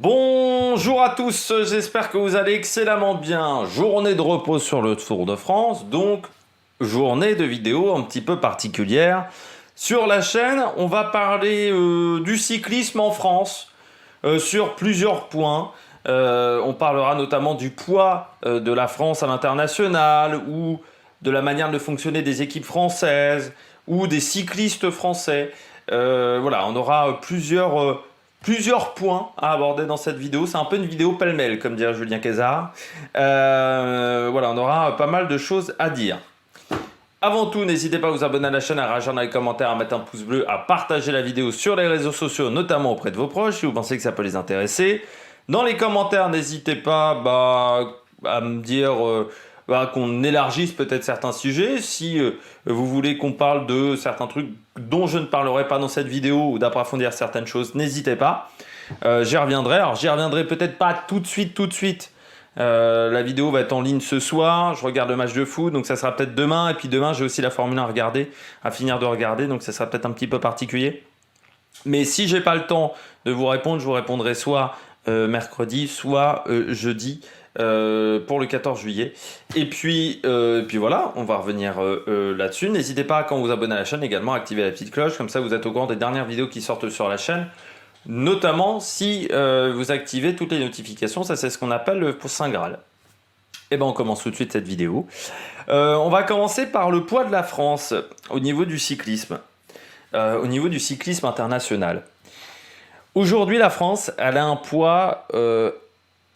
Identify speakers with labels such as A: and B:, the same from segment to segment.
A: Bonjour à tous, j'espère que vous allez excellemment bien. Journée de repos sur le Tour de France, donc journée de vidéos un petit peu particulière. Sur la chaîne, on va parler du cyclisme en France sur plusieurs points. On parlera notamment du poids de la France à l'international ou de la manière de fonctionner des équipes françaises ou des cyclistes français. Voilà, on aura plusieurs points à aborder dans cette vidéo. C'est un peu une vidéo pêle-mêle, comme dirait Julien César. Voilà, on aura pas mal de choses à dire. Avant tout, n'hésitez pas à vous abonner à la chaîne, à réagir dans les commentaires, à mettre un pouce bleu, à partager la vidéo sur les réseaux sociaux, notamment auprès de vos proches, si vous pensez que ça peut les intéresser. Dans les commentaires, n'hésitez pas à me dire qu'on élargisse peut-être certains sujets. Si vous voulez qu'on parle de certains trucs dont je ne parlerai pas dans cette vidéo ou d'approfondir certaines choses, n'hésitez pas. J'y reviendrai. Alors, j'y reviendrai peut-être pas tout de suite. La vidéo va être en ligne ce soir. Je regarde le match de foot, donc ça sera peut-être demain. Et puis demain, j'ai aussi la Formule 1 à finir de regarder, donc ça sera peut-être un petit peu particulier. Mais si j'ai pas le temps de vous répondre, je vous répondrai soit mercredi, soit jeudi pour le 14 juillet. Et puis voilà, on va revenir là-dessus. N'hésitez pas, quand vous abonnez à la chaîne, également à activer la petite cloche. Comme ça, vous êtes au courant des dernières vidéos qui sortent sur la chaîne. Notamment si vous activez toutes les notifications. Ça, c'est ce qu'on appelle le Saint Graal. Et ben, on commence tout de suite cette vidéo. On va commencer par le poids de la France au niveau du cyclisme. Au niveau du cyclisme international. Aujourd'hui, la France, elle a un poids...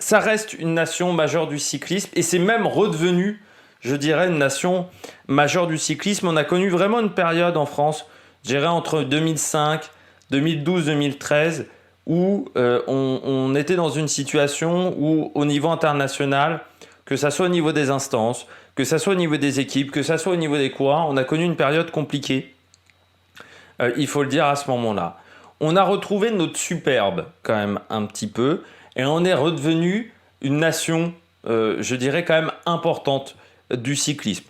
A: ça reste une nation majeure du cyclisme et c'est même redevenu, je dirais, une nation majeure du cyclisme. On a connu vraiment une période en France, je dirais entre 2005, 2012, 2013, où on était dans une situation où, au niveau international, que ça soit au niveau des instances, que ça soit au niveau des équipes, que ça soit au niveau des coureurs, on a connu une période compliquée. Il faut le dire à ce moment-là. On a retrouvé notre superbe quand même un petit peu et on est redevenu une nation, je dirais quand même importante du cyclisme.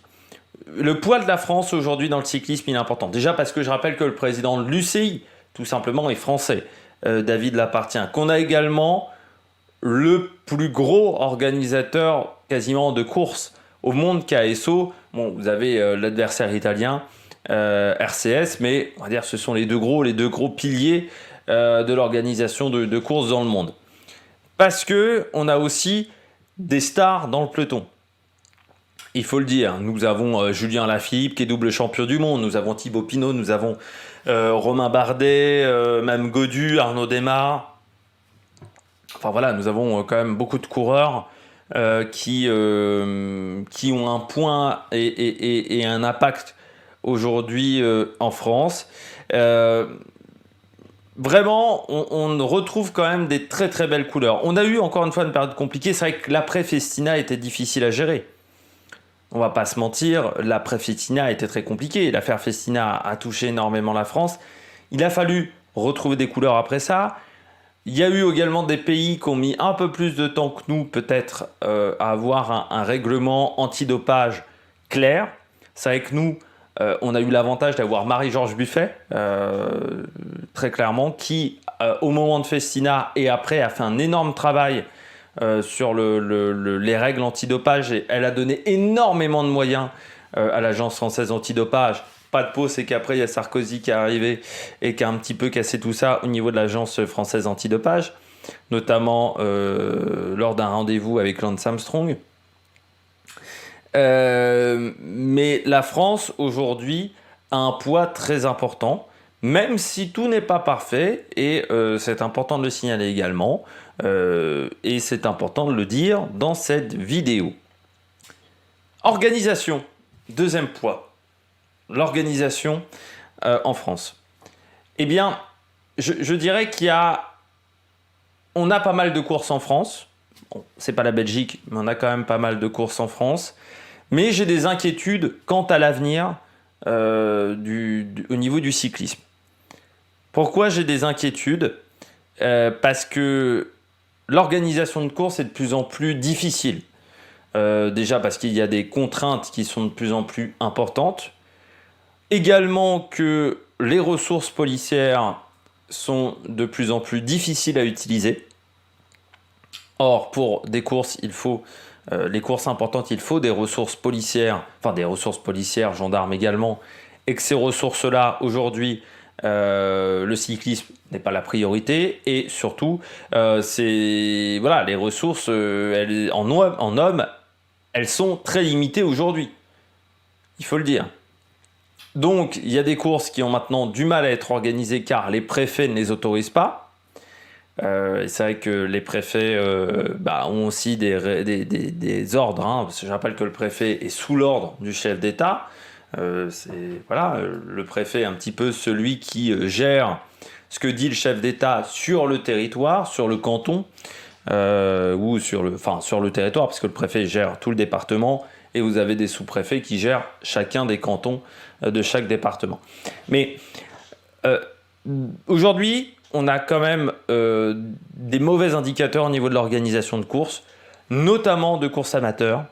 A: Le poids de la France aujourd'hui dans le cyclisme, il est important. Déjà parce que je rappelle que le président de l'UCI, tout simplement, est français, David Lappartient. Qu'on a également le plus gros organisateur quasiment de courses au monde, KSO. Bon, vous avez l'adversaire italien, RCS, mais on va dire ce sont les deux gros piliers de l'organisation de courses dans le monde. Parce que on a aussi des stars dans le peloton. Il faut le dire, nous avons Julien Lafilippe qui est double champion du monde, nous avons Thibaut Pinot, nous avons Romain Bardet, même Gaudu, Arnaud Démare. Enfin voilà, nous avons quand même beaucoup de coureurs qui ont un point et un impact aujourd'hui en France. Vraiment, on retrouve quand même des très très belles couleurs. On a eu encore une fois une période compliquée. C'est vrai que l'après-Festina était difficile à gérer. On va pas se mentir, l'après-Festina était très compliqué. L'affaire Festina a touché énormément la France. Il a fallu retrouver des couleurs après ça. Il y a eu également des pays qui ont mis un peu plus de temps que nous, peut-être, à avoir un règlement antidopage clair. C'est vrai que nous, on a eu l'avantage d'avoir Marie-Georges Buffet, très clairement, qui, au moment de Festina et après, a fait un énorme travail sur les règles antidopage. Et elle a donné énormément de moyens à l'Agence française antidopage. Pas de peau, c'est qu'après, il y a Sarkozy qui est arrivé et qui a un petit peu cassé tout ça au niveau de l'Agence française antidopage, notamment lors d'un rendez-vous avec Lance Armstrong. Mais la France, aujourd'hui, a un poids très important, même si tout n'est pas parfait, et c'est important de le signaler également, et c'est important de le dire dans cette vidéo. Organisation, deuxième poids, l'organisation en France. Eh bien, je dirais on a pas mal de courses en France. Bon, c'est pas la Belgique, mais on a quand même pas mal de courses en France. Mais j'ai des inquiétudes quant à l'avenir au niveau du cyclisme. Pourquoi j'ai des inquiétudes parce que l'organisation de course est de plus en plus difficile. Déjà parce qu'il y a des contraintes qui sont de plus en plus importantes. Également que les ressources policières sont de plus en plus difficiles à utiliser. Or, pour des courses, les courses importantes, il faut des ressources policières, gendarmes également, et que ces ressources-là, aujourd'hui, le cyclisme n'est pas la priorité, et surtout, les ressources en hommes, elles sont très limitées aujourd'hui, il faut le dire. Donc, il y a des courses qui ont maintenant du mal à être organisées car les préfets ne les autorisent pas. C'est vrai que les préfets ont aussi des ordres, hein, parce que je rappelle que le préfet est sous l'ordre du chef d'État. Le préfet est un petit peu celui qui gère ce que dit le chef d'État sur le territoire, sur le canton, ou sur le territoire, parce que le préfet gère tout le département, et vous avez des sous-préfets qui gèrent chacun des cantons de chaque département. Mais aujourd'hui, on a quand même des mauvais indicateurs au niveau de l'organisation de courses, notamment de courses amateurs.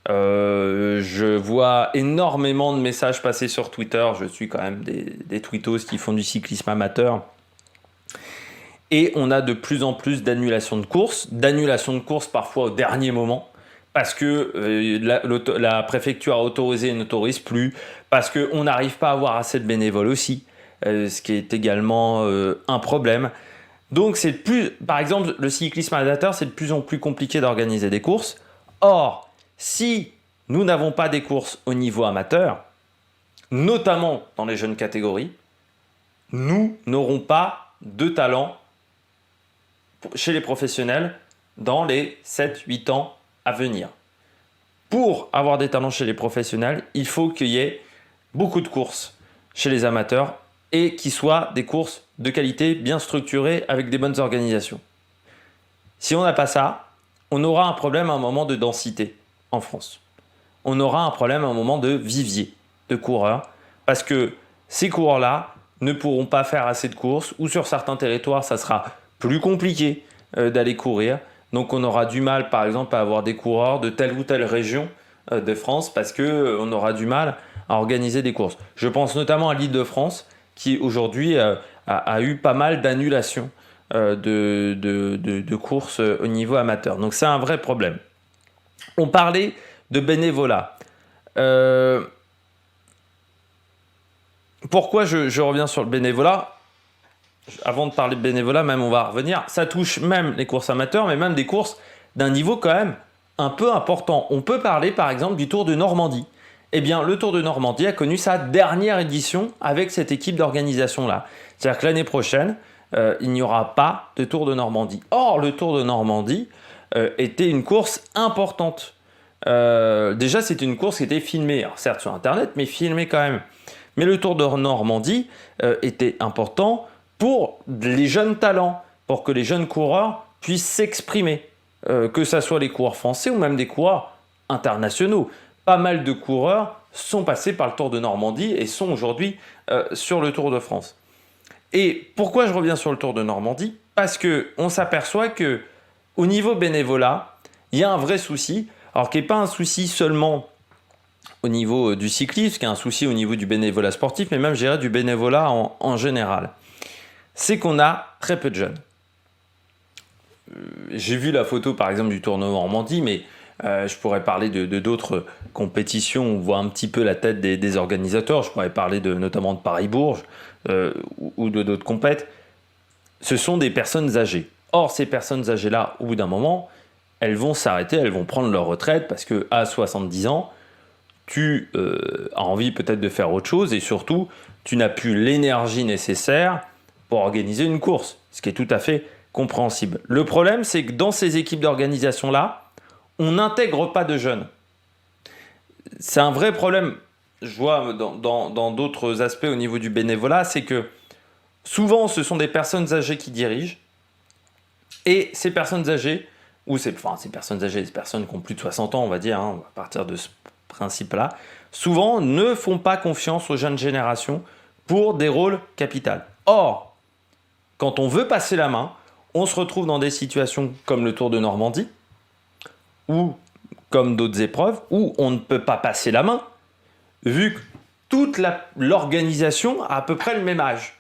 A: Je vois énormément de messages passer sur Twitter. Je suis quand même des tweetos qui font du cyclisme amateur. Et on a de plus en plus d'annulations de courses parfois au dernier moment, parce que la préfecture a autorisé et n'autorise plus, parce qu'on n'arrive pas à avoir assez de bénévoles aussi, ce qui est également un problème. Donc par exemple, le cyclisme amateur, c'est de plus en plus compliqué d'organiser des courses. Or, si nous n'avons pas des courses au niveau amateur, notamment dans les jeunes catégories, nous n'aurons pas de talent chez les professionnels dans les 7-8 ans à venir. Pour avoir des talents chez les professionnels, il faut qu'il y ait beaucoup de courses chez les amateurs et qu'ils soient des courses de qualité, bien structurées, avec des bonnes organisations. Si on n'a pas ça, on aura un problème à un moment de densité en France. On aura un problème à un moment de vivier de coureurs, parce que ces coureurs-là ne pourront pas faire assez de courses, ou sur certains territoires, ça sera plus compliqué d'aller courir. Donc on aura du mal, par exemple, à avoir des coureurs de telle ou telle région de France, parce qu'on aura du mal à organiser des courses. Je pense notamment à l'Île-de-France, qui aujourd'hui a eu pas mal d'annulations de courses au niveau amateur. Donc c'est un vrai problème. On parlait de bénévolat. Pourquoi je reviens sur le bénévolat ? Avant de parler de bénévolat, même on va revenir, ça touche même les courses amateurs, mais même des courses d'un niveau quand même un peu important. On peut parler par exemple du Tour de Normandie. Eh bien, le Tour de Normandie a connu sa dernière édition avec cette équipe d'organisation-là. C'est-à-dire que l'année prochaine, il n'y aura pas de Tour de Normandie. Or, le Tour de Normandie était une course importante. Déjà, c'était une course qui était filmée, alors certes sur Internet, mais filmée quand même. Mais le Tour de Normandie était important pour les jeunes talents, pour que les jeunes coureurs puissent s'exprimer, que ce soit les coureurs français ou même des coureurs internationaux. Pas mal de coureurs sont passés par le Tour de Normandie et sont aujourd'hui sur le Tour de France. Et pourquoi je reviens sur le Tour de Normandie ? Parce qu'on s'aperçoit qu'au niveau bénévolat, il y a un vrai souci, alors qui n'est pas un souci seulement au niveau du cyclisme, qui est un souci au niveau du bénévolat sportif, mais même, je dirais, du bénévolat en général. C'est qu'on a très peu de jeunes. J'ai vu la photo, par exemple, du Tour de Normandie, mais je pourrais parler de d'autres compétitions où on voit un petit peu la tête des organisateurs. Je pourrais parler notamment de Paris-Bourges ou de d'autres compètes. Ce sont des personnes âgées. Or, ces personnes âgées-là, au bout d'un moment, elles vont s'arrêter, elles vont prendre leur retraite parce qu'à 70 ans, tu as envie peut-être de faire autre chose et surtout, tu n'as plus l'énergie nécessaire pour organiser une course, ce qui est tout à fait compréhensible. Le problème, c'est que dans ces équipes d'organisation-là, on n'intègre pas de jeunes. C'est un vrai problème, je vois dans d'autres aspects au niveau du bénévolat, c'est que souvent ce sont des personnes âgées qui dirigent, et ces personnes âgées, ces personnes qui ont plus de 60 ans, on va dire, à partir de ce principe-là, souvent ne font pas confiance aux jeunes générations pour des rôles capitaux. Or, quand on veut passer la main, on se retrouve dans des situations comme le Tour de Normandie, ou comme d'autres épreuves, où on ne peut pas passer la main, vu que toute l'organisation a à peu près le même âge,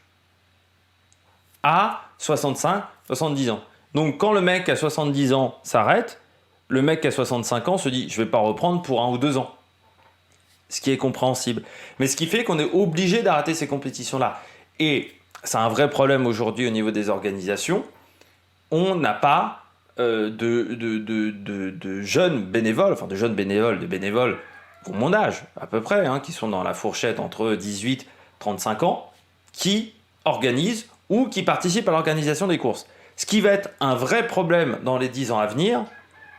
A: à 65, 70 ans. Donc quand le mec à 70 ans s'arrête, le mec à 65 ans se dit je vais pas reprendre pour 1 ou 2 ans. Ce qui est compréhensible. Mais ce qui fait qu'on est obligé d'arrêter ces compétitions-là. Et c'est un vrai problème aujourd'hui au niveau des organisations. On n'a pas de jeunes bénévoles, enfin de bénévoles pour mon âge à peu près, qui sont dans la fourchette entre 18 et 35 ans, qui organisent ou qui participent à l'organisation des courses. Ce qui va être un vrai problème dans les 10 ans à venir,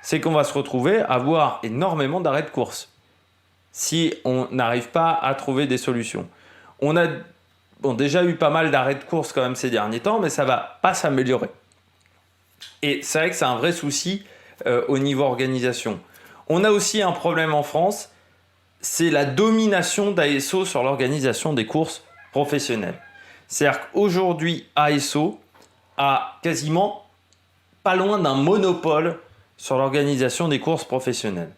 A: c'est qu'on va se retrouver à avoir énormément d'arrêts de course si on n'arrive pas à trouver des solutions. On a déjà eu pas mal d'arrêts de course quand même ces derniers temps, mais ça ne va pas s'améliorer. Et c'est vrai que c'est un vrai souci au niveau organisation. On a aussi un problème en France, c'est la domination d'ASO sur l'organisation des courses professionnelles. C'est-à-dire qu'aujourd'hui, ASO a quasiment pas loin d'un monopole sur l'organisation des courses professionnelles.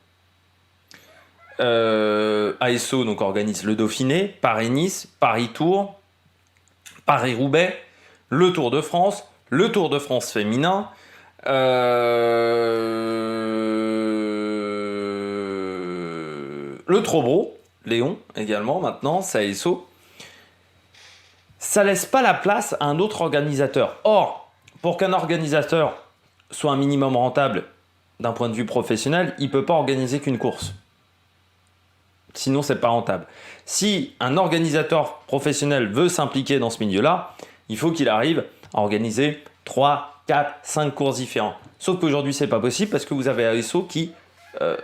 A: ASO donc organise le Dauphiné, Paris-Nice, Paris-Tours, Paris-Roubaix, le Tour de France féminin, le Trobro, Léon également maintenant, c'est ASO. Ça laisse pas la place à un autre organisateur. Or, pour qu'un organisateur soit un minimum rentable d'un point de vue professionnel, il ne peut pas organiser qu'une course. Sinon, c'est pas rentable. Si un organisateur professionnel veut s'impliquer dans ce milieu-là, il faut qu'il arrive à organiser 3, 4, 5 courses différentes. Sauf qu'aujourd'hui, c'est pas possible parce que vous avez ASO qui a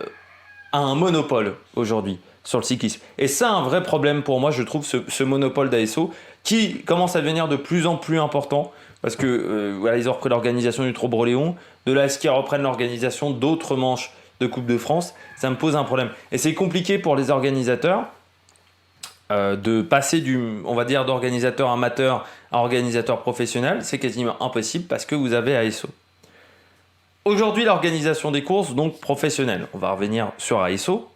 A: un monopole aujourd'hui sur le cyclisme. Et c'est un vrai problème pour moi, je trouve, ce monopole d'ASO qui commence à devenir de plus en plus important parce que voilà, ils ont repris l'organisation du Trobro-Léon, de là, est-ce qu'ils reprennent l'organisation d'autres manches de Coupe de France, ça me pose un problème. Et c'est compliqué pour les organisateurs de passer on va dire, d'organisateur amateur à organisateur professionnel. C'est quasiment impossible parce que vous avez ASO. Aujourd'hui, l'organisation des courses, donc professionnelle, on va revenir sur ASO.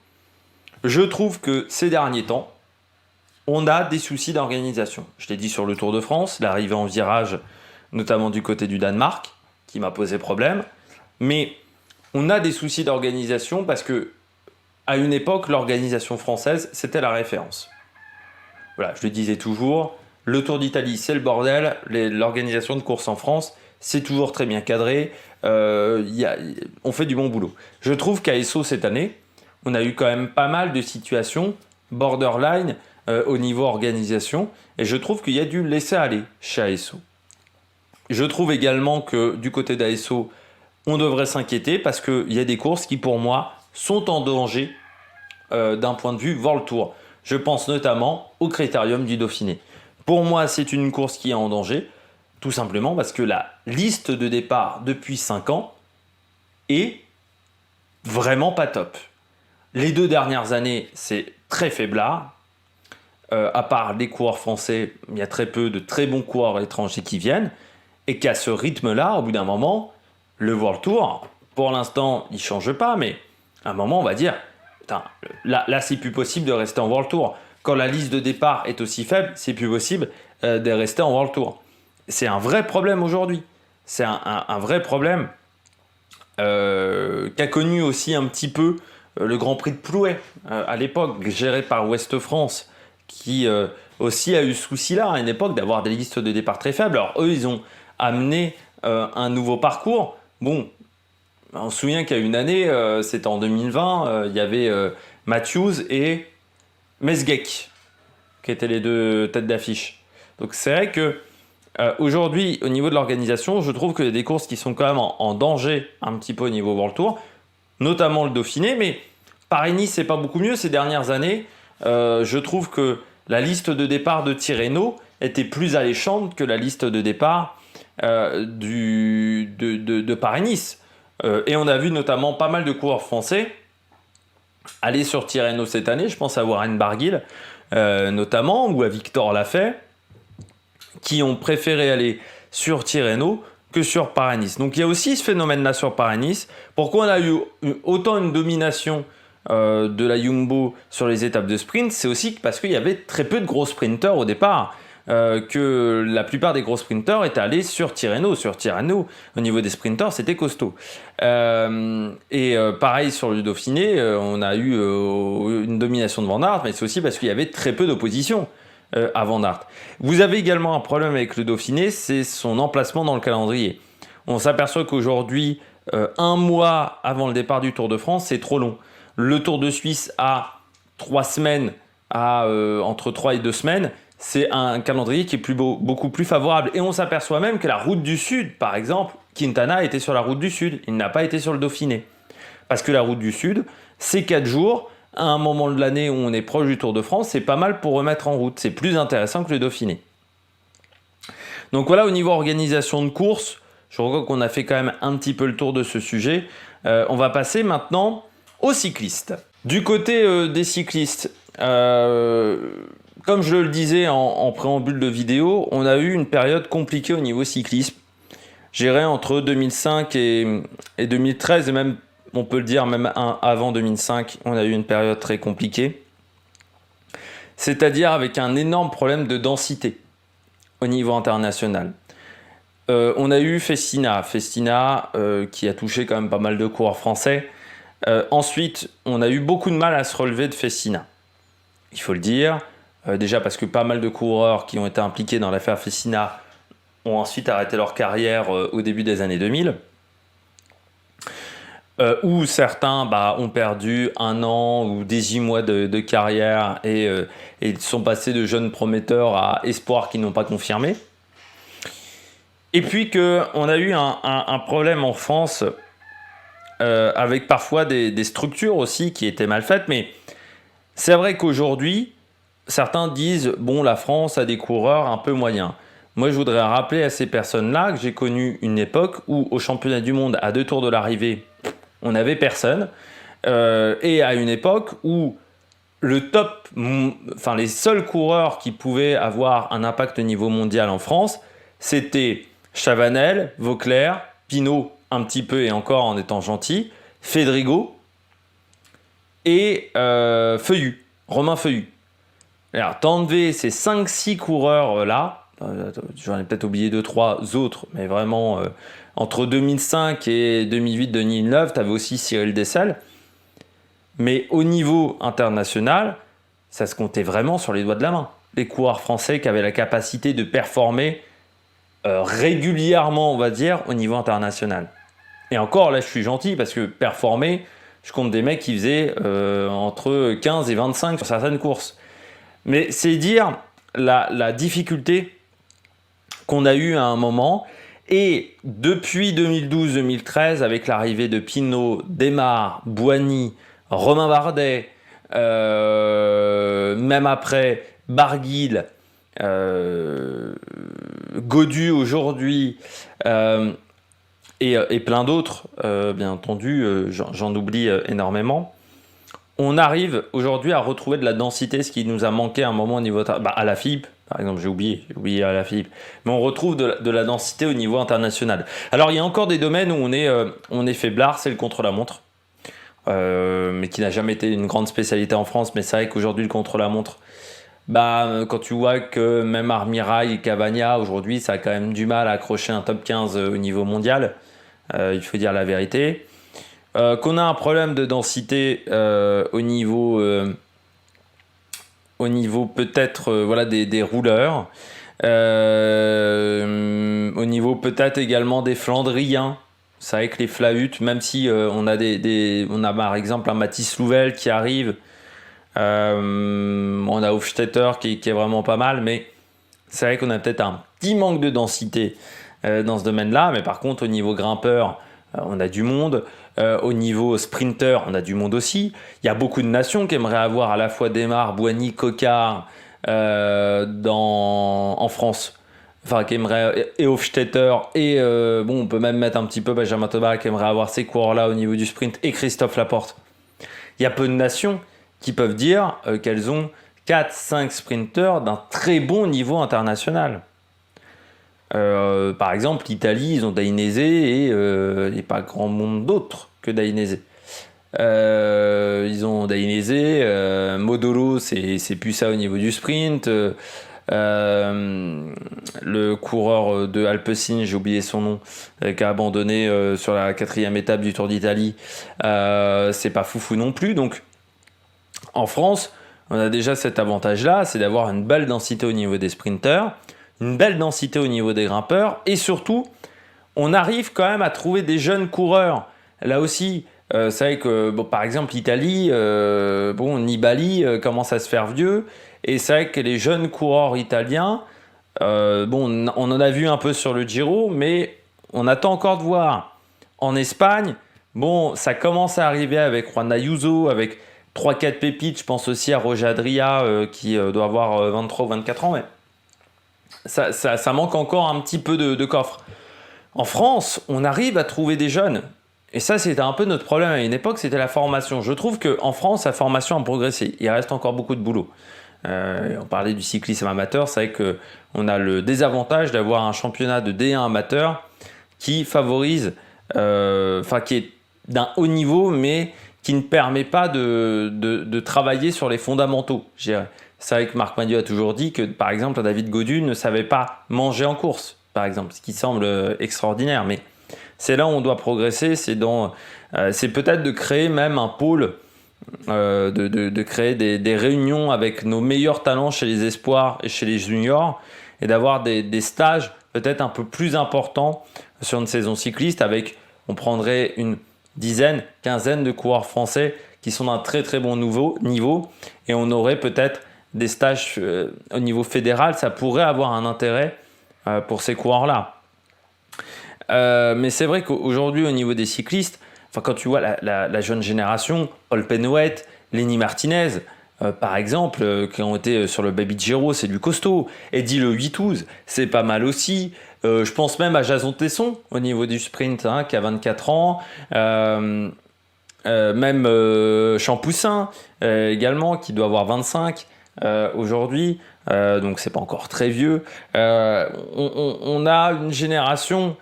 A: Je trouve que ces derniers temps, on a des soucis d'organisation. Je l'ai dit sur le Tour de France, l'arrivée en virage, notamment du côté du Danemark, qui m'a posé problème. Mais on a des soucis d'organisation parce que, à une époque, l'organisation française, c'était la référence. Voilà, je le disais toujours, le Tour d'Italie, c'est le bordel. L'organisation de course en France, c'est toujours très bien cadré. On fait du bon boulot. Je trouve qu'ASO, cette année, on a eu quand même pas mal de situations borderline au niveau organisation. Et je trouve qu'il y a du laisser-aller chez ASO. Je trouve également que du côté d'ASO, on devrait s'inquiéter parce qu'il y a des courses qui, pour moi, sont en danger d'un point de vue World Tour. Je pense notamment au Critérium du Dauphiné. Pour moi, c'est une course qui est en danger, tout simplement parce que la liste de départ depuis 5 ans est vraiment pas top. Les 2 dernières années, c'est très faiblard. À part les coureurs français, il y a très peu de très bons coureurs étrangers qui viennent. Et qu'à ce rythme-là, au bout d'un moment, le World Tour, pour l'instant, il ne change pas, mais à un moment, on va dire, putain, là, c'est plus possible de rester en World Tour. Quand la liste de départ est aussi faible, c'est plus possible de rester en World Tour. C'est un vrai problème aujourd'hui. C'est un vrai problème qu'a connu aussi un petit peu le Grand Prix de Plouay à l'époque, géré par Ouest France, qui aussi a eu ce souci-là à une époque d'avoir des listes de départ très faibles. Alors eux, ils ont amené un nouveau parcours. Bon, on se souvient qu'il y a une année, c'était en 2020, il y avait Matthews et Mesgeck, qui étaient les 2 têtes d'affiche. Donc c'est vrai que aujourd'hui, au niveau de l'organisation, je trouve qu'il y a des courses qui sont quand même en danger un petit peu au niveau World Tour, notamment le Dauphiné, mais Paris-Nice, c'est pas beaucoup mieux ces dernières années. Je trouve que la liste de départ de Tirreno était plus alléchante que la liste de départ de Paris-Nice. Et on a vu notamment pas mal de coureurs français aller sur Tirreno cette année. Je pense à Warren Barguil notamment, ou à Victor Lafay, qui ont préféré aller sur Tirreno que sur Paris-Nice. Donc il y a aussi ce phénomène-là sur Paris-Nice. Pourquoi on a eu autant une domination de la Jumbo sur les étapes de sprint? C'est aussi parce qu'il y avait très peu de gros sprinteurs au départ. que la plupart des gros sprinteurs étaient allés sur Tirreno. Sur Tirreno, au niveau des sprinteurs, c'était costaud. Pareil sur le Dauphiné, on a eu une domination de Van Aert, mais c'est aussi parce qu'il y avait très peu d'opposition à Van Aert. Vous avez également un problème avec le Dauphiné, c'est son emplacement dans le calendrier. On s'aperçoit qu'aujourd'hui, un mois avant le départ du Tour de France, c'est trop long. Le Tour de Suisse a 3 semaines, entre 3 et 2 semaines. C'est un calendrier qui est beaucoup plus favorable. Et on s'aperçoit même que la route du Sud, par exemple, Quintana était sur la route du Sud. Il n'a pas été sur le Dauphiné. Parce que la route du Sud, c'est 4 jours. À un moment de l'année où on est proche du Tour de France, c'est pas mal pour remettre en route. C'est plus intéressant que le Dauphiné. Donc voilà, au niveau organisation de course, je crois qu'on a fait quand même un petit peu le tour de ce sujet. On va passer maintenant aux cyclistes. Du côté des cyclistes, comme je le disais en préambule de vidéo, on a eu une période compliquée au niveau cyclisme. J'irais entre 2005 et 2013, et même, on peut le dire, même avant 2005, on a eu une période très compliquée. C'est-à-dire avec un énorme problème de densité au niveau international. On a eu Festina qui a touché quand même pas mal de coureurs français. Ensuite, on a eu beaucoup de mal à se relever de Festina. Il faut le dire, déjà parce que pas mal de coureurs qui ont été impliqués dans l'affaire Festina ont ensuite arrêté leur carrière au début des années 2000. Où certains ont perdu 1 an ou 18 mois de carrière et sont passés de jeunes prometteurs à espoirs qui n'ont pas confirmé. Et puis qu'on a eu un problème en France avec parfois des structures aussi qui étaient mal faites. Mais c'est vrai qu'aujourd'hui, certains disent « bon, la France a des coureurs un peu moyens ». Moi, je voudrais rappeler à ces personnes-là que j'ai connu une époque où au championnat du monde, à 2 tours de l'arrivée, on n'avait personne. Et à une époque où le top, les seuls coureurs qui pouvaient avoir un impact au niveau mondial en France, c'était Chavanel, Vauclair, Pinot un petit peu et encore en étant gentil, Fédrigo et Feuillu, Romain Feuillu. Alors, t'enlever ces 5-6 coureurs-là, j'en ai peut-être oublié 2-3 autres, mais vraiment, entre 2005 et 2008-2009, tu avais aussi Cyril Dessel. Mais au niveau international, ça se comptait vraiment sur les doigts de la main. Les coureurs français qui avaient la capacité de performer régulièrement, on va dire, au niveau international. Et encore, là, je suis gentil parce que performer, je compte des mecs qui faisaient entre 15 et 25 sur certaines courses. Mais c'est dire la difficulté qu'on a eue à un moment. Et depuis 2012-2013, avec l'arrivée de Pinot, Démare, Boigny, Romain Bardet, même après, Barguil, Gaudu aujourd'hui, et plein d'autres, bien entendu, j'en oublie énormément. On arrive aujourd'hui à retrouver de la densité, ce qui nous a manqué à un moment au niveau... à la FIB, par exemple, j'ai oublié à la FIB. Mais on retrouve de la densité au niveau international. Alors, il y a encore des domaines où on est faiblard, c'est le contre-la-montre. Mais qui n'a jamais été une grande spécialité en France. Mais c'est vrai qu'aujourd'hui, le contre-la-montre, quand tu vois que même Armirail et Cavagna, aujourd'hui, ça a quand même du mal à accrocher un top 15 au niveau mondial. Il faut dire la vérité. Qu'on a un problème de densité au niveau peut-être des rouleurs, au niveau peut-être également des Flandriens. C'est vrai que les Flahut, même si on a par exemple un Mathis Louvel qui arrive, on a Hofstetter qui est vraiment pas mal, mais c'est vrai qu'on a peut-être un petit manque de densité dans ce domaine-là. Mais par contre, au niveau grimpeur, on a du monde. Au niveau sprinter, on a du monde aussi. Il y a beaucoup de nations qui aimeraient avoir à la fois Démare, Boigny, Coquard en France. Enfin, qui aimerait, et Hofstetter, et on peut même mettre un petit peu Benjamin Thomas qui aimerait avoir ces coureurs-là au niveau du sprint, et Christophe Laporte. Il y a peu de nations qui peuvent dire qu'elles ont 4-5 sprinters d'un très bon niveau international. Par exemple, l'Italie, ils ont Dainese et pas grand monde d'autre que Dainese. Ils ont Dainese, Modolo, c'est plus ça au niveau du sprint. le coureur de Alpecin, j'ai oublié son nom, qui a abandonné sur la 4e étape du Tour d'Italie. C'est pas foufou non plus. Donc en France, on a déjà cet avantage-là, c'est d'avoir une belle densité au niveau des sprinteurs, une belle densité au niveau des grimpeurs, et surtout, on arrive quand même à trouver des jeunes coureurs. Là aussi, c'est vrai que, bon, par exemple, l'Italie, Nibali commence à se faire vieux, et c'est vrai que les jeunes coureurs italiens, on en a vu un peu sur le Giro, mais on attend encore de voir. En Espagne, bon, ça commence à arriver avec Juan Ayuso, avec 3-4 pépites. Je pense aussi à Roger Adria qui doit avoir 23 ou 24 ans, mais ça manque encore un petit peu de coffre. En France, on arrive à trouver des jeunes. Et ça, c'était un peu notre problème à une époque, c'était la formation. Je trouve qu'en France, la formation a progressé. Il reste encore beaucoup de boulot. On parlait du cyclisme amateur, c'est vrai qu'on a le désavantage d'avoir un championnat de D1 amateur qui favorise, qui est d'un haut niveau, mais qui ne permet pas de travailler sur les fondamentaux. C'est vrai que Marc Madiot a toujours dit que, par exemple, David Gaudu ne savait pas manger en course, par exemple, ce qui semble extraordinaire. Mais c'est là où on doit progresser, c'est peut-être de créer même un pôle, de créer des réunions avec nos meilleurs talents chez les espoirs et chez les juniors, et d'avoir des stages peut-être un peu plus importants sur une saison cycliste, on prendrait une dizaine, quinzaine de coureurs français qui sont d'un très très bon niveau, et on aurait peut-être des stages au niveau fédéral. Ça pourrait avoir un intérêt pour ces coureurs-là. Mais c'est vrai qu'aujourd'hui, au niveau des cyclistes, quand tu vois la jeune génération, Paul Penouet, Lenny Martinez, par exemple, qui ont été sur le Baby Giro, c'est du costaud. Eddie Le Huitouz, c'est pas mal aussi. Je pense même à Jason Tesson au niveau du sprint, qui a 24 ans. Même Champoussin également, qui doit avoir 25 aujourd'hui. Donc c'est pas encore très vieux. On a une génération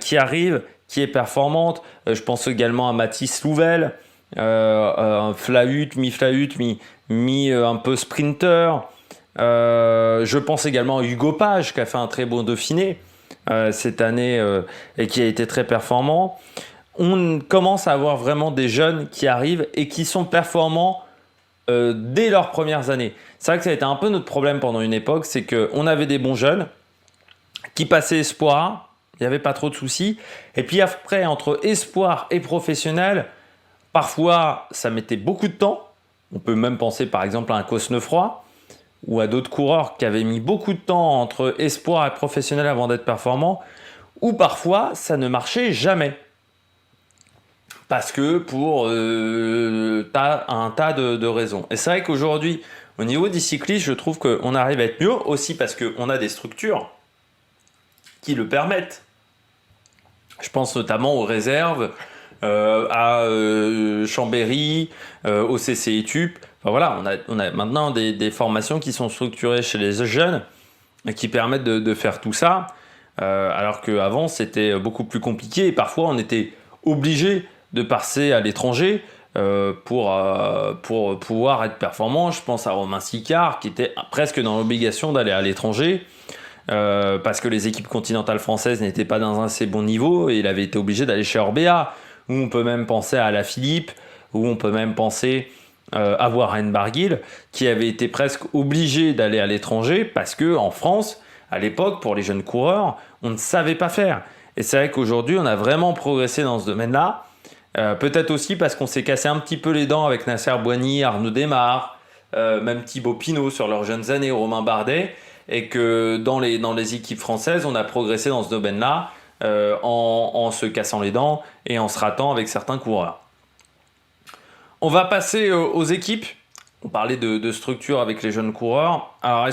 A: qui arrive, qui est performante. Je pense également à Mathis Louvel, Flahut, mi un peu sprinter. Je pense également à Hugo Page, qui a fait un très bon Dauphiné cette année et qui a été très performant. On commence à avoir vraiment des jeunes qui arrivent et qui sont performants dès leurs premières années. C'est vrai que ça a été un peu notre problème pendant une époque, c'est qu'on avait des bons jeunes qui passaient espoir, il n'y avait pas trop de soucis. Et puis après, entre espoir et professionnel, parfois ça mettait beaucoup de temps. On peut même penser par exemple à un Cosnefroy ou à d'autres coureurs qui avaient mis beaucoup de temps entre espoir et professionnel avant d'être performants, ou parfois ça ne marchait jamais. Parce que pour un tas de raisons. Et c'est vrai qu'aujourd'hui, au niveau des cyclistes, je trouve qu'on arrive à être mieux aussi parce qu'on a des structures qui le permettent. Je pense notamment aux réserves, à Chambéry, au CCI TUP. Enfin, voilà, on a maintenant des formations qui sont structurées chez les jeunes et qui permettent de faire tout ça. Alors qu'avant, c'était beaucoup plus compliqué et parfois on était obligé de passer à l'étranger pour pouvoir être performant. Je pense à Romain Sicard qui était presque dans l'obligation d'aller à l'étranger parce que les équipes continentales françaises n'étaient pas dans un assez bon niveau et il avait été obligé d'aller chez Orbea. Ou on peut même penser à Alaphilippe, ou on peut même penser à Warren Barguil qui avait été presque obligé d'aller à l'étranger parce qu'en France, à l'époque, pour les jeunes coureurs, on ne savait pas faire. Et c'est vrai qu'aujourd'hui, on a vraiment progressé dans ce domaine-là. Peut-être aussi parce qu'on s'est cassé un petit peu les dents avec Nasser Boigny, Arnaud Desmar, même Thibaut Pinot sur leurs jeunes années, Romain Bardet, et que dans les équipes françaises, on a progressé dans ce domaine-là en se cassant les dents et en se ratant avec certains coureurs. On va passer aux équipes. On parlait de structure avec les jeunes coureurs. Alors,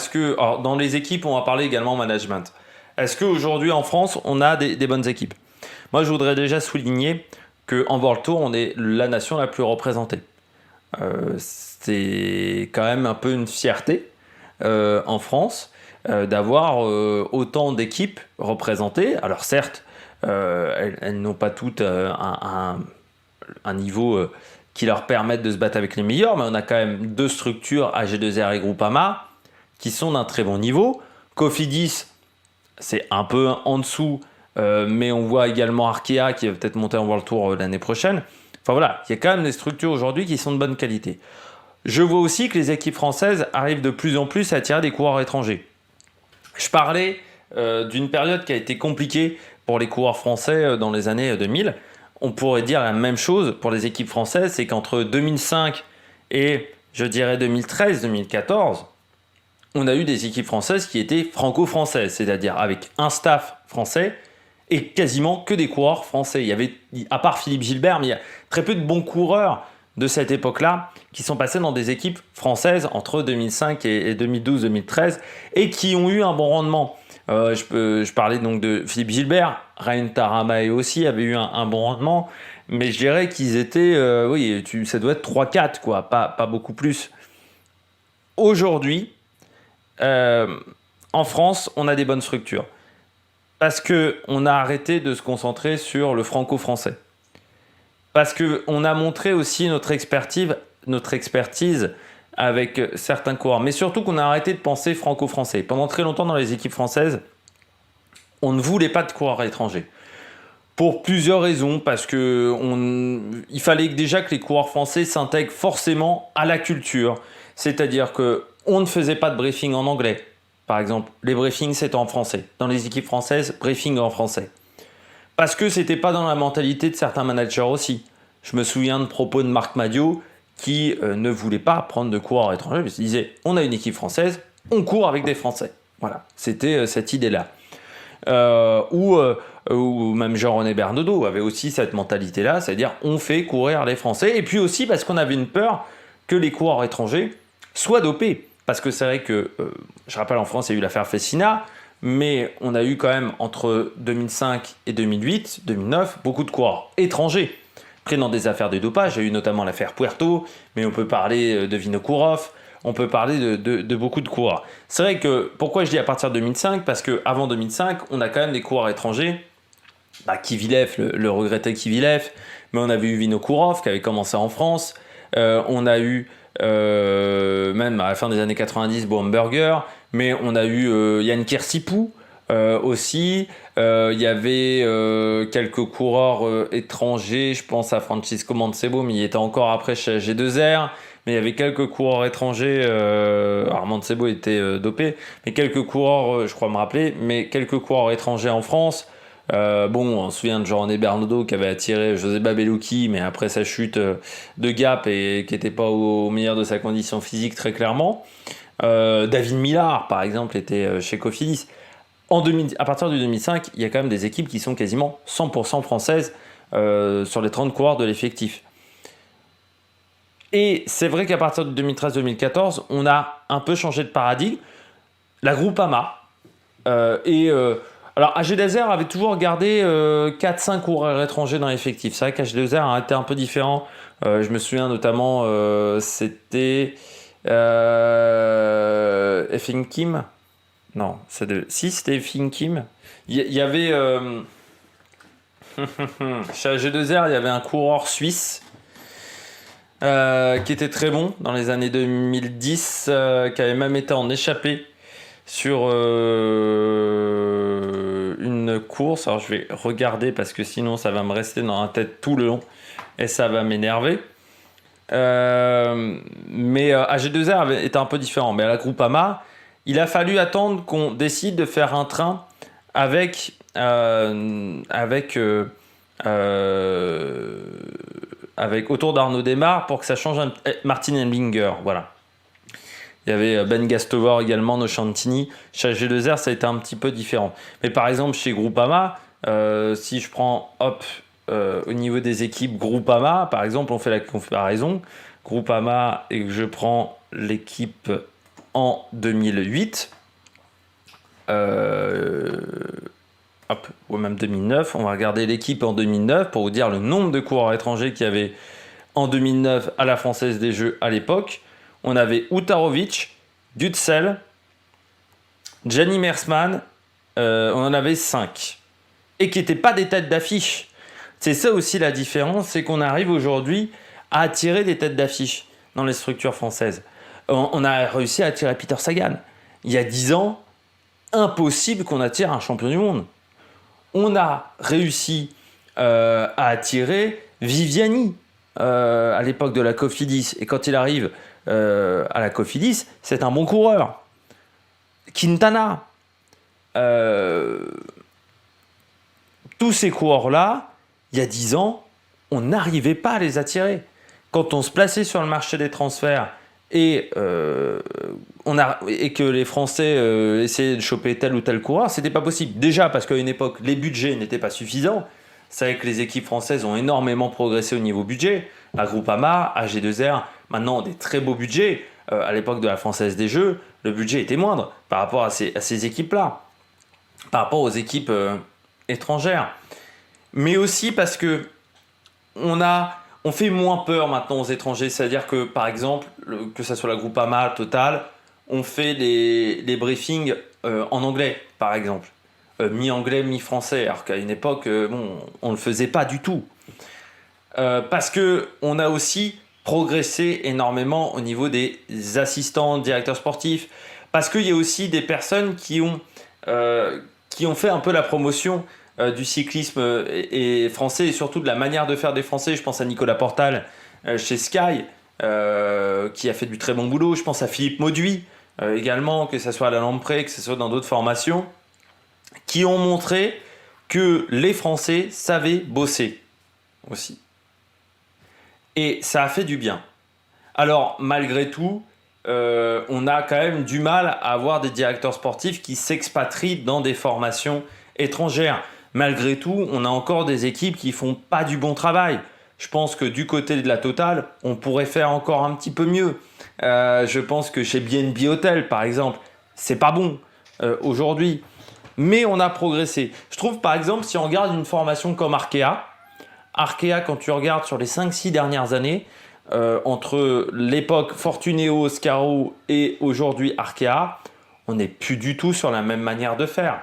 A: dans les équipes, on va parler également management. Est-ce qu'aujourd'hui en France, on a des bonnes équipes ? Moi, je voudrais déjà souligner qu'en World Tour, on est la nation la plus représentée. C'est quand même un peu une fierté en France d'avoir autant d'équipes représentées. Alors certes, elles n'ont pas toutes un niveau qui leur permette de se battre avec les meilleurs, mais on a quand même deux structures, AG2R et Groupama, qui sont d'un très bon niveau. Cofidis, c'est un peu en dessous, mais on voit également Arkea qui va peut-être monter en World Tour l'année prochaine. Enfin voilà, il y a quand même des structures aujourd'hui qui sont de bonne qualité. Je vois aussi que les équipes françaises arrivent de plus en plus à attirer des coureurs étrangers. Je parlais d'une période qui a été compliquée pour les coureurs français dans les années 2000. On pourrait dire la même chose pour les équipes françaises, c'est qu'entre 2005 et je dirais 2013-2014, on a eu des équipes françaises qui étaient franco-françaises, c'est-à-dire avec un staff français et quasiment que des coureurs français. Il y avait, à part Philippe Gilbert, mais il y a très peu de bons coureurs de cette époque-là qui sont passés dans des équipes françaises entre 2005 et 2012-2013 et qui ont eu un bon rendement. Je parlais donc de Philippe Gilbert, Ryan Taramae aussi avait eu un bon rendement, mais je dirais qu'ils étaient, ça doit être 3-4, quoi, pas beaucoup plus. Aujourd'hui, en France, on a des bonnes structures parce qu'on a arrêté de se concentrer sur le franco-français. Parce qu'on a montré aussi notre expertise avec certains coureurs. Mais surtout qu'on a arrêté de penser franco-français. Pendant très longtemps dans les équipes françaises, on ne voulait pas de coureurs étrangers. Pour plusieurs raisons. Parce qu'il fallait déjà que les coureurs français s'intègrent forcément à la culture. C'est-à-dire qu'on ne faisait pas de briefing en anglais. Par exemple, les briefings c'était en français. Dans les équipes françaises, briefing en français. Parce que c'était pas dans la mentalité de certains managers aussi. Je me souviens de propos de Marc Madiot qui ne voulait pas prendre de coureurs étrangers. Il disait, on a une équipe française, on court avec des Français. Voilà, c'était cette idée-là. Ou même Jean-René Bernaudot avait aussi cette mentalité-là, c'est-à-dire on fait courir les Français. Et puis aussi parce qu'on avait une peur que les coureurs étrangers soient dopés. Parce que c'est vrai que, je rappelle, en France, il y a eu l'affaire Fessina, mais on a eu quand même entre 2005 et 2008, 2009, beaucoup de coureurs étrangers pris dans des affaires de dopage. Il y a eu notamment l'affaire Puerto, mais on peut parler de Vinokourov, on peut parler de beaucoup de coureurs. C'est vrai que, pourquoi je dis à partir de 2005 ? Parce qu'avant 2005, on a quand même des coureurs étrangers. Kivilev, le regretté Kivilev, mais on avait eu Vinokourov qui avait commencé en France. On a eu, même à la fin des années 90, Baumberger, mais on a eu Yann Kirsipou aussi. Il y avait quelques coureurs étrangers, je pense à Francisco Mancebo, mais il était encore après chez G2R. Mais il y avait quelques coureurs étrangers, alors Mancebo était dopé, mais quelques coureurs, je crois me rappeler, mais quelques coureurs étrangers en France. On se souvient de Jean-René Bernaudot qui avait attiré José Babellouki, mais après sa chute de Gap et qui n'était pas au meilleur de sa condition physique très clairement. David Millard, par exemple, était chez Cofidis. À partir du 2005, il y a quand même des équipes qui sont quasiment 100% françaises sur les 30 coureurs de l'effectif. Et c'est vrai qu'à partir de 2013-2014, on a un peu changé de paradigme. La Groupama alors, AG2R avait toujours gardé 4-5 coureurs étrangers dans l'effectif. C'est vrai qu'AG2R a été un peu différent. Je me souviens notamment, c'était Effing Kim. Non, si, c'était Effing Kim. Il y avait... chez AG2R, il y avait un coureur suisse qui était très bon dans les années 2010, qui avait même été en échappée sur une course. Alors je vais regarder parce que sinon ça va me rester dans la tête tout le long et ça va m'énerver. Mais AG2R était un peu différent. Mais à la Groupama, il a fallu attendre qu'on décide de faire un train avec autour d'Arnaud Desmar pour que ça change Martin Hemlinger, voilà. Il y avait Ben Gastover également, Nocentini. Chez AG2R, ça a été un petit peu différent. Mais par exemple, chez Groupama, si je prends au niveau des équipes Groupama, par exemple, on fait la comparaison. Groupama, et que je prends l'équipe en 2008, ou même 2009, on va regarder l'équipe en 2009 pour vous dire le nombre de coureurs étrangers qu'il y avait en 2009 à la Française des Jeux à l'époque. On avait Utarovic, Dutzel, Gianni Mersman, on en avait 5. Et qui n'étaient pas des têtes d'affiche. C'est ça aussi la différence, c'est qu'on arrive aujourd'hui à attirer des têtes d'affiche dans les structures françaises. On a réussi à attirer Peter Sagan. il y a 10 ans, impossible qu'on attire un champion du monde. On a réussi à attirer Viviani à l'époque de la Cofidis. Et quand il arrive à la Cofidis, c'est un bon coureur. Quintana. Tous ces coureurs-là, il y a 10 ans, on n'arrivait pas à les attirer. Quand on se plaçait sur le marché des transferts et que les Français essayaient de choper tel ou tel coureur, c'était pas possible. Déjà parce qu'à une époque, les budgets n'étaient pas suffisants. C'est vrai que les équipes françaises ont énormément progressé au niveau budget. La Groupama, AG2R, maintenant ont des très beaux budgets. À l'époque de la Française des Jeux, le budget était moindre par rapport à ces équipes-là, par rapport aux équipes étrangères. Mais aussi parce que on fait moins peur maintenant aux étrangers. C'est-à-dire que, par exemple, que ce soit la Groupama, Total, on fait les briefings en anglais, par exemple. Mi-anglais, mi-français. Alors qu'à une époque, on ne le faisait pas du tout. Parce qu'on a aussi progressé énormément au niveau des assistants, directeurs sportifs. Parce qu'il y a aussi des personnes qui ont fait un peu la promotion du cyclisme et français et surtout de la manière de faire des Français. Je pense à Nicolas Portal chez Sky qui a fait du très bon boulot. Je pense à Philippe Mauduit également, que ce soit à la Lamprey, que ce soit dans d'autres formations, qui ont montré que les Français savaient bosser aussi. Et ça a fait du bien. Alors malgré tout, on a quand même du mal à avoir des directeurs sportifs qui s'expatrient dans des formations étrangères. Malgré tout, on a encore des équipes qui font pas du bon travail. Je pense que du côté de la Total, on pourrait faire encore un petit peu mieux. Je pense que chez BNB Hotel, par exemple, c'est pas bon aujourd'hui. Mais on a progressé. Je trouve, par exemple, si on regarde une formation comme Arkea, quand tu regardes sur les 5-6 dernières années, entre l'époque Fortuneo, Oscaro et aujourd'hui Arkea, on n'est plus du tout sur la même manière de faire.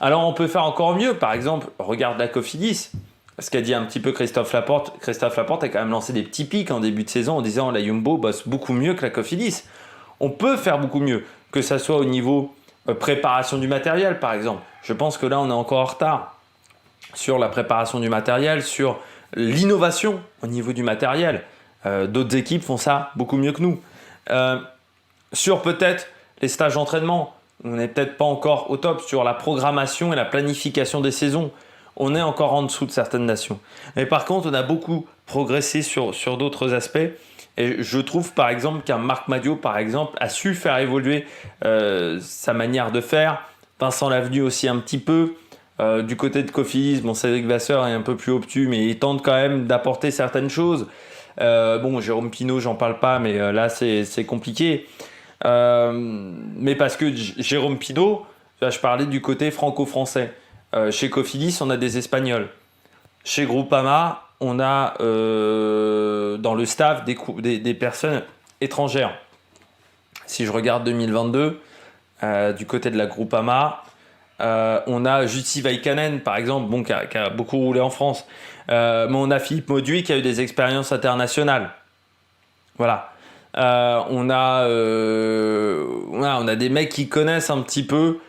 A: Alors on peut faire encore mieux, par exemple, regarde la Cofidis, ce qu'a dit un petit peu Christophe Laporte. Christophe Laporte a quand même lancé des petits pics en début de saison en disant la Jumbo bosse beaucoup mieux que la Cofidis. On peut faire beaucoup mieux, que ça soit au niveau préparation du matériel par exemple. Je pense que là on est encore en retard sur la préparation du matériel, sur l'innovation au niveau du matériel. D'autres équipes font ça beaucoup mieux que nous. Sur peut-être les stages d'entraînement, on n'est peut-être pas encore au top sur la programmation et la planification des saisons. On est encore en dessous de certaines nations. Mais par contre, on a beaucoup progressé sur d'autres aspects. Et je trouve par exemple qu'un Marc Madiot, par exemple, a su faire évoluer sa manière de faire. Vincent Lavenu aussi un petit peu. Du côté de Cofidis, Cédric Vasseur est un peu plus obtus, mais il tente quand même d'apporter certaines choses. Jérôme Pinault, j'en parle pas, mais là c'est compliqué. Mais parce que Jérôme Pinault, là, je parlais du côté franco-français. Chez Cofidis, on a des Espagnols. Chez Groupama, on a dans le staff des personnes étrangères. Si je regarde 2022, du côté de la Groupama, on a Jussi Väikänen, par exemple, qui a beaucoup roulé en France. Mais on a Philippe Mauduit qui a eu des expériences internationales. Voilà. On a des mecs qui connaissent un petit peu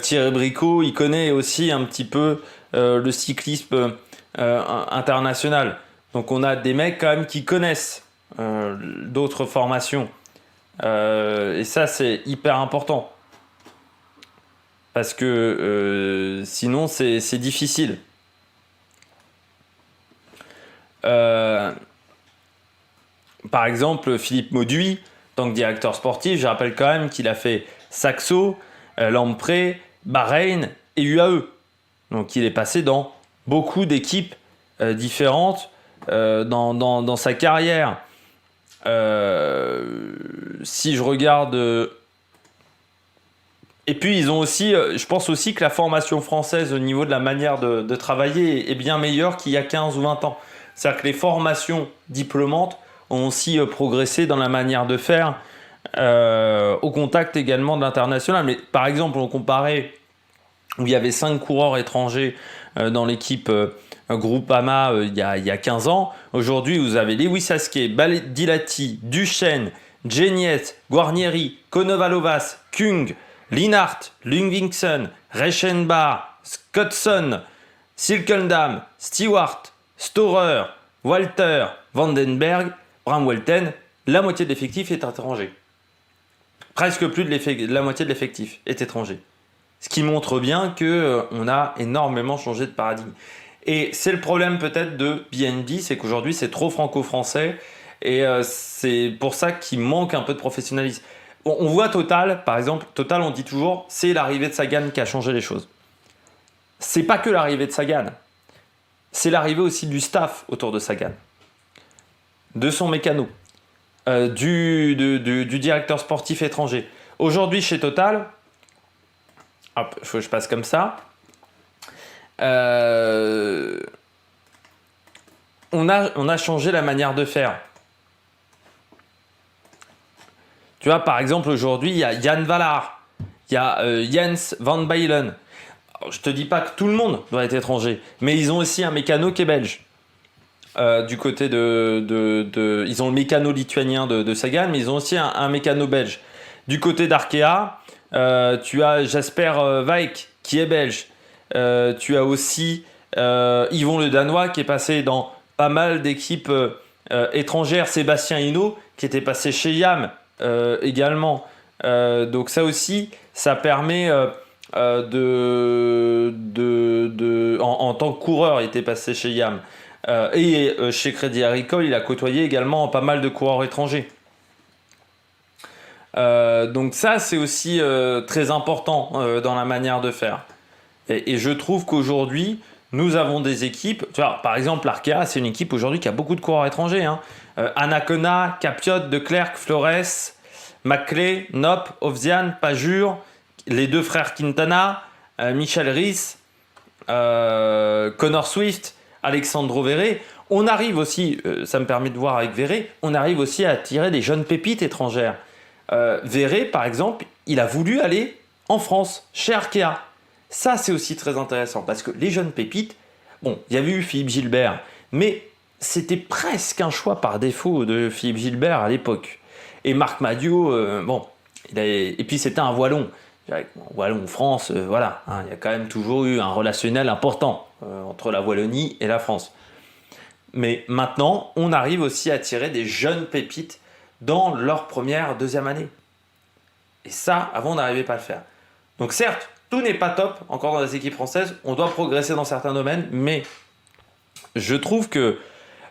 A: Thierry Bricot, il connaît aussi un petit peu le cyclisme international. Donc on a des mecs quand même qui connaissent d'autres formations. Et ça c'est hyper important. Parce que sinon c'est difficile. Par exemple, Philippe Mauduit, en tant que directeur sportif, je rappelle quand même qu'il a fait Saxo, Lamprey, Bahreïn et UAE. Donc il est passé dans beaucoup d'équipes différentes dans sa carrière. Si je regarde... Et puis ils ont aussi, je pense aussi que la formation française au niveau de la manière de travailler est bien meilleure qu'il y a 15 ou 20 ans. C'est-à-dire que les formations diplômantes ont aussi progressé dans la manière de faire, au contact également de l'international. Mais par exemple, on comparait où il y avait 5 coureurs étrangers dans l'équipe Groupama il y a 15 ans. Aujourd'hui, vous avez Lewis Haskey, Baledi Dilati, Duchesne, Geniet, Guarnieri, Konovalovas, Kung, Linhart, Lundvinksen, Reichenbach, Scottson, Silkendam, Stewart, Storer, Walter, Vandenberg, Bramwelten, la moitié de l'effectif est étranger. Presque plus de la moitié de l'effectif est étranger. Ce qui montre bien qu'on a énormément changé de paradigme. Et c'est le problème peut-être de BNB, c'est qu'aujourd'hui c'est trop franco-français et c'est pour ça qu'il manque un peu de professionnalisme. On voit Total, par exemple, Total on dit toujours c'est l'arrivée de Sagan qui a changé les choses. C'est pas que l'arrivée de Sagan, c'est l'arrivée aussi du staff autour de Sagan, de son mécano, du directeur sportif étranger. Aujourd'hui chez Total, hop, il faut que je passe comme ça. On a changé la manière de faire. Tu vois, par exemple, aujourd'hui, il y a Jan Valar, il y a Jens Van Bailen. Alors, je te dis pas que tout le monde doit être étranger, mais ils ont aussi un mécano qui est belge. Du côté ils ont le mécano lituanien de Sagan, mais ils ont aussi un mécano belge. Du côté d'Arkea, tu as Jasper Weik qui est belge. Tu as aussi Yvon le Danois qui est passé dans pas mal d'équipes étrangères. Sébastien Hinault qui était passé chez Yam également. Donc ça aussi, ça permet en tant que coureur, il était passé chez Yam. Et chez Crédit Agricole, il a côtoyé également pas mal de coureurs étrangers. Donc ça, c'est aussi très important dans la manière de faire. Et je trouve qu'aujourd'hui, nous avons des équipes. Tu vois, par exemple, l'Arkea, c'est une équipe aujourd'hui qui a beaucoup de coureurs étrangers. Anacona, Capiot, Declercq, Flores, Maclay, Nop, Ovzian, Pajur, les deux frères Quintana, Michel Rhys, Connor Swift, Alexandro Verret. On arrive aussi, ça me permet de voir avec Verret, on arrive aussi à attirer des jeunes pépites étrangères. Verret, par exemple, il a voulu aller en France, chez Arkea. Ça, c'est aussi très intéressant parce que les jeunes pépites, bon, il y avait eu Philippe Gilbert, mais c'était presque un choix par défaut de Philippe Gilbert à l'époque. Et Marc Madiot, et puis c'était un Wallon. Wallon France, voilà, il y a quand même toujours eu un relationnel important entre la Wallonie et la France. Mais maintenant, on arrive aussi à attirer des jeunes pépites dans leur première, deuxième année. Et ça, avant, on n'arrivait pas à le faire. Donc certes, tout n'est pas top encore dans les équipes françaises, on doit progresser dans certains domaines, mais je trouve que,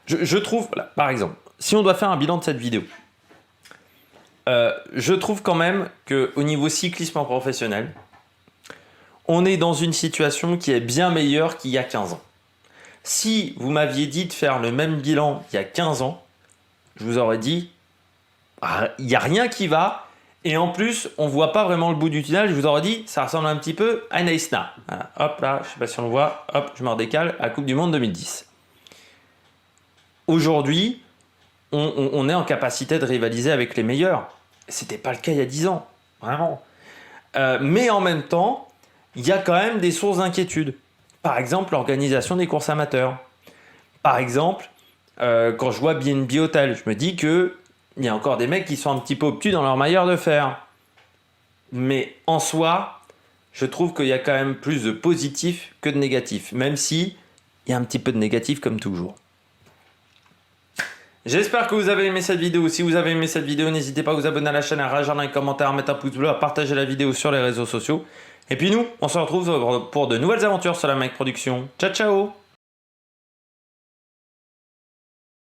A: voilà, par exemple, si on doit faire un bilan de cette vidéo, je trouve quand même qu'au niveau cyclisme professionnel, on est dans une situation qui est bien meilleure qu'il y a 15 ans. Si vous m'aviez dit de faire le même bilan il y a 15 ans, je vous aurais dit, il n'y a rien qui va, et en plus, on ne voit pas vraiment le bout du tunnel. Je vous aurais dit, ça ressemble un petit peu à Neisna. Voilà, hop là, je ne sais pas si on le voit, hop, je me redécale, à la Coupe du Monde 2010. Aujourd'hui, on est en capacité de rivaliser avec les meilleurs. Ce n'était pas le cas il y a 10 ans, vraiment. Mais en même temps, il y a quand même des sources d'inquiétude. Par exemple, l'organisation des courses amateurs. Par exemple, quand je vois BNB Hotel, je me dis qu'il y a encore des mecs qui sont un petit peu obtus dans leur manière de faire. Mais en soi, je trouve qu'il y a quand même plus de positif que de négatif. Même si il y a un petit peu de négatif comme toujours. J'espère que vous avez aimé cette vidéo. Si vous avez aimé cette vidéo, n'hésitez pas à vous abonner à la chaîne, à réagir dans les commentaires, à mettre un pouce bleu, à partager la vidéo sur les réseaux sociaux. Et puis nous, on se retrouve pour de nouvelles aventures sur la Mike Production. Ciao, ciao!